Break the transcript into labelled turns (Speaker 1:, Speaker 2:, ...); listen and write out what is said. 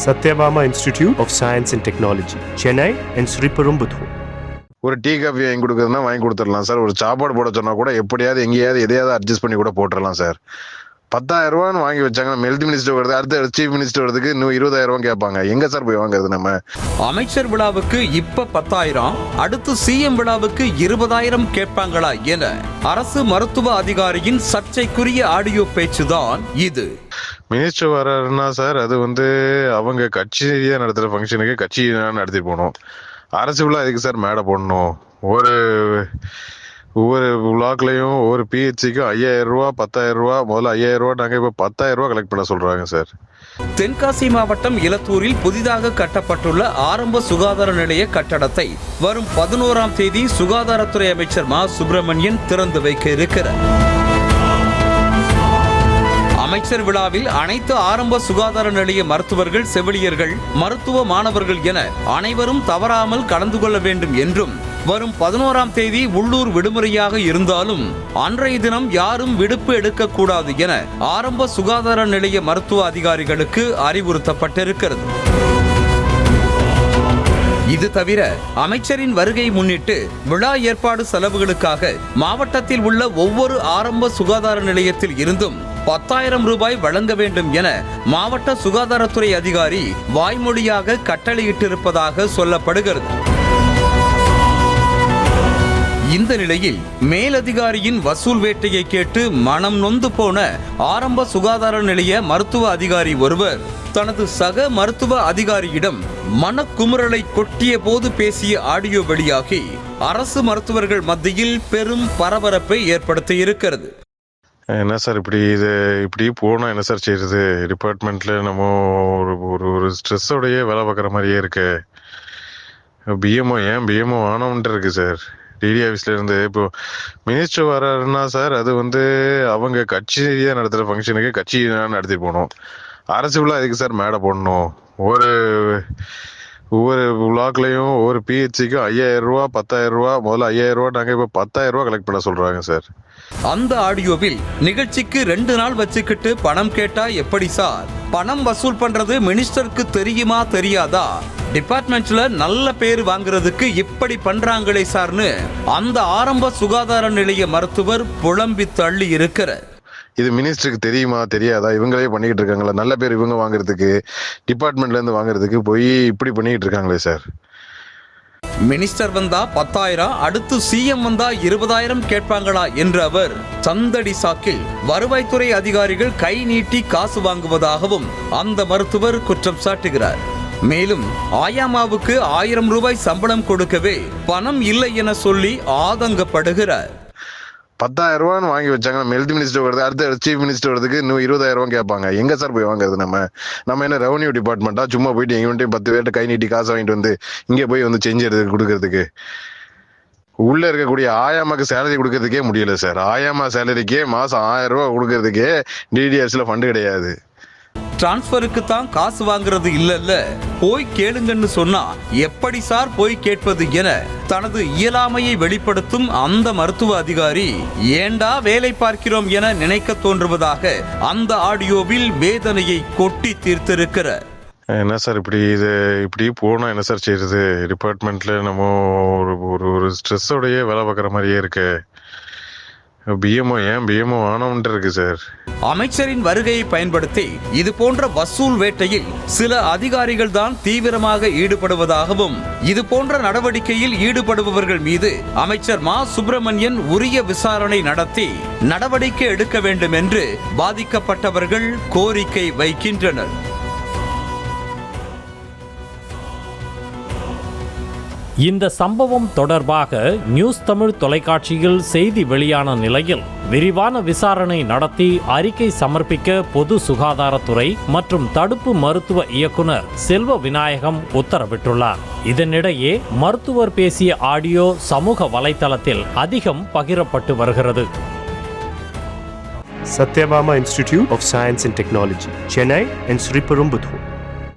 Speaker 1: Satyabama Institute of Science and Technology, Chennai and Sriperumbudur.
Speaker 2: ஒரு tea coffee வாங்கி கொடுக்குறதுனா வாங்கி கொடுத்துடலாம் சார். ஒரு சாப்பாடு போட சொன்னா கூட எப்படியாவது எங்கேயாவது எதையாவது அட்ஜஸ்ட் பண்ணி கூட போட்டுடலாம் சார். 10,000 ரூபான்னு வாங்கி வச்சாங்க. ஹெல்த் மினிஸ்டர் வருது, அடுத்த சீஃப் மினிஸ்டர் வருதுக்கு இன்னும் 20,000 ரூபாய் கேட்பாங்க. எங்க சார் போய் வாங்குறது நம்ம?
Speaker 3: அமைச்சர் விழாவுக்கு இப்ப 10,000, அடுத்து சிஎம் விழாவுக்கு 20,000 கேட்பாங்களா என அரசு மருத்துவ அதிகாரியின் சர்ச்சைக்குரிய ஆடியோ பேச்சுதான் இது.
Speaker 2: மினிஸ்டர் வர்றாருன்னா சார், அது அவங்க கட்சியா நடத்துற ஃபங்க்ஷனுக்கு கட்சி நடத்திட்டு போகணும். அரசு விழா எதுக்கு சார் மேடை போடணும்? ஒவ்வொரு பிளாக்லையும் ஒவ்வொரு பிஹெச்சிக்கும் 5,000 ரூபா, 10,000 ரூபா, முதல்ல 5,000 ரூபா, நாங்கள் இப்போ 10,000 ரூபா கலெக்ட் பண்ண சொல்றாங்க சார்.
Speaker 3: தென்காசி மாவட்டம் இலத்தூரில் புதிதாக கட்டப்பட்டுள்ள ஆரம்ப சுகாதார நிலைய கட்டடத்தை வரும் 11ஆம் தேதி சுகாதாரத்துறை அமைச்சர் மா சுப்பிரமணியன் திறந்து வைக்க இருக்கிறார். அமைச்சர் விழாவில் அனைத்து ஆரம்ப சுகாதார நிலைய மருத்துவர்கள், செவிலியர்கள், மருத்துவ மாணவர்கள் என அனைவரும் தவறாமல் கலந்து கொள்ள வேண்டும் என்றும், வரும் 11ஆம் தேதி உள்ளூர் விடுமுறையாக இருந்தாலும் அன்றைய தினம் யாரும் விடுப்பு எடுக்கக்கூடாது என ஆரம்ப சுகாதார நிலைய மருத்துவ அதிகாரிகளுக்கு அறிவுறுத்தப்பட்டிருக்கிறது. இது தவிர அமைச்சரின் வருகை முன்னிட்டு விழா ஏற்பாடு செலவுகளுக்காக மாவட்டத்தில் உள்ள ஒவ்வொரு ஆரம்ப சுகாதார நிலையத்தில் இருந்தும் 10,000 ரூபாய் வழங்க வேண்டும் என மாவட்ட சுகாதாரத்துறை அதிகாரி வாய்மொழியாக கட்டளையிட்டிருப்பதாக சொல்லப்படுகிறது. இந்த நிலையில் மேலதிகாரியின் வசூல் வேட்டையை கேட்டு மனம் நொந்து போன ஆரம்ப சுகாதார நிலைய மருத்துவ அதிகாரி ஒருவர் தனது சக மருத்துவ அதிகாரியிடம் மனக்குமுறலை கொட்டிய போது பேசிய ஆடியோ வெளியாகி அரசு மருத்துவர்கள் மத்தியில் பெரும் பரபரப்பை ஏற்படுத்தி இருக்கிறது.
Speaker 2: என்ன சார் இப்படி போனா என்ன சார் செய்யறது? டிபார்ட்மெண்ட்ல நம்ம ஒரு ஸ்ட்ரெஸ்ஸோடய வேலை பார்க்குற மாதிரியே இருக்கு. பிஎம்ஓ ஆனவன்ட்டு இருக்கு சார். டிடி ஆஃபீஸ்ல இருந்து இப்போ மினிஸ்டர் வர்றாருன்னா சார், அது அவங்க கட்சியா நடத்துற ஃபங்க்ஷனுக்கு கட்சி நடத்திட்டு போகணும். அரசு விழா எதுக்கு சார் மேடை போடணும்? ஒவ்வொரு பிளாக்லையும் ஒவ்வொரு பிஹெச்சிக்கும் 5,000 ரூபா, 10,000 ரூபா, முதல்ல 5,000 ரூபா, நாங்கள் இப்போ 10,000 ரூபா கலெக்ட் பண்ண சொல்றாங்க சார்.
Speaker 3: அந்த ஆடியோவில் நிகழ்ச்சிக்கு 2 நாள் வச்சுக்கிட்டு பணம் கேட்டா எப்படி சார்? பணம் வசூல் பண்றது மினிஸ்டருக்கு தெரியுமா தெரியாதா? டிபார்ட்மெண்ட்ல நல்ல பேர் வாங்குறதுக்கு இப்படி பண்றாங்களே சார்னு அந்த ஆரம்ப சுகாதார நிலைய மருத்துவர் புலம்பி தள்ளி இருக்கிறார்.
Speaker 2: இது மினிஸ்டருக்கு தெரியுமா தெரியாதா? இவங்களே பண்ணிக்கிட்டு இருக்காங்களா? நல்ல பேர் இவங்க வாங்குறதுக்கு, டிபார்ட்மெண்ட்ல இருந்து வாங்குறதுக்கு போய் இப்படி பண்ணிக்கிட்டு இருக்காங்களே சார்.
Speaker 3: மினிஸ்டர் வந்தா 10,000, அடுத்து சிஎம் வந்தா 20,000 கேட்பாங்களா என்ற அவர் சந்தடி சாக்கில் வருவாய்த்துறை அதிகாரிகள் கை நீட்டி காசு வாங்குவதாகவும் அந்த மருத்துவர் குற்றம் சாட்டுகிறார். மேலும் ஆயாமாவுக்கு 1,000 ரூபாய் சம்பளம் கொடுக்கவே பணம் இல்லை என சொல்லி ஆதங்கப்படுகிறார்.
Speaker 2: 10,000 ரூபான்னு வாங்கி வச்சாங்க. ஹெல்த் மினிஸ்டர் வருது, அடுத்த சீஃப் மினிஸ்டர் வருதுக்கு இன்னும் 20,000 ரூபாய் கேட்பாங்க. எங்க சார் போய் வாங்குறது நம்ம என்ன ரெவன்யூ டிபார்ட்மெண்ட்டா? சும்மா போயிட்டு எங்க 10 பேர்ட்ட கை நீட்டி காசு வாங்கிட்டு இங்கே போய் செஞ்சு கொடுக்கறதுக்கு? உள்ள இருக்கக்கூடிய ஆயாமாக்கு சேலரி கொடுக்கறதுக்கே முடியல சார். ஆயாமா சேலரிக்கே மாசம் 1,000 ரூபாய் கொடுக்கறதுக்கே டிடிஎஸ்ல ஃபண்ட் கிடையாது.
Speaker 3: டிரான்ஸ்பருக்கு தான் காசு வாங்குறது இல்லல்ல, போய் கேளுங்கன்னு சொன்னா எப்படி சார் போய் கேட்பது என தனது இயலாமையை வெளிப்படுத்தும் அந்த மருத்துவ அதிகாரி ஏண்டா வேலை பார்க்கிறோம் என நினைக்க தோன்றுவதாக அந்த ஆடியோவில் வேதனையை கொட்டி தீர்த்திருக்கிறார்.
Speaker 2: என்ன சார் இப்படி போனா என்ன சார் செய்யறது? டிபார்ட்மெண்ட்ல நம்ம ஒரு ஸ்ட்ரெஸ்ஸோடய வேலை பார்க்குற மாதிரியே இருக்கு. பிஎம்ஓ ஆனவன்ட்டு இருக்கு சார்.
Speaker 3: அமைச்சரின் வருகையை பயன்படுத்தி இது போன்ற வசூல் வேட்டையில் சில அதிகாரிகள் தான் தீவிரமாக ஈடுபடுவதாகவும், இது போன்ற நடவடிக்கையில் ஈடுபடுபவர்கள் மீது அமைச்சர் மா சுப்பிரமணியன் உரிய விசாரணை நடத்தி நடவடிக்கை எடுக்க வேண்டும் என்று பாதிக்கப்பட்டவர்கள் கோரிக்கை வைக்கின்றனர்.
Speaker 4: இந்த சம்பவம் தொடர்பாக நியூஸ் தமிழ் தொலைக்காட்சியில் செய்தி வெளியான நிலையில் விரிவான விசாரணை நடத்தி அறிக்கை சமர்ப்பிக்க பொது சுகாதாரத்துறை மற்றும் தடுப்பு மருத்துவ இயக்குனர் செல்வ விநாயகம் உத்தரவிட்டுள்ளார். இதனிடையே மருத்துவர் பேசிய ஆடியோ சமூக வலைதளத்தில் அதிகம் பகிரப்பட்டு வருகிறது.
Speaker 1: Satyabama Institute of Science and Technology, Chennai and Sriperumbudur.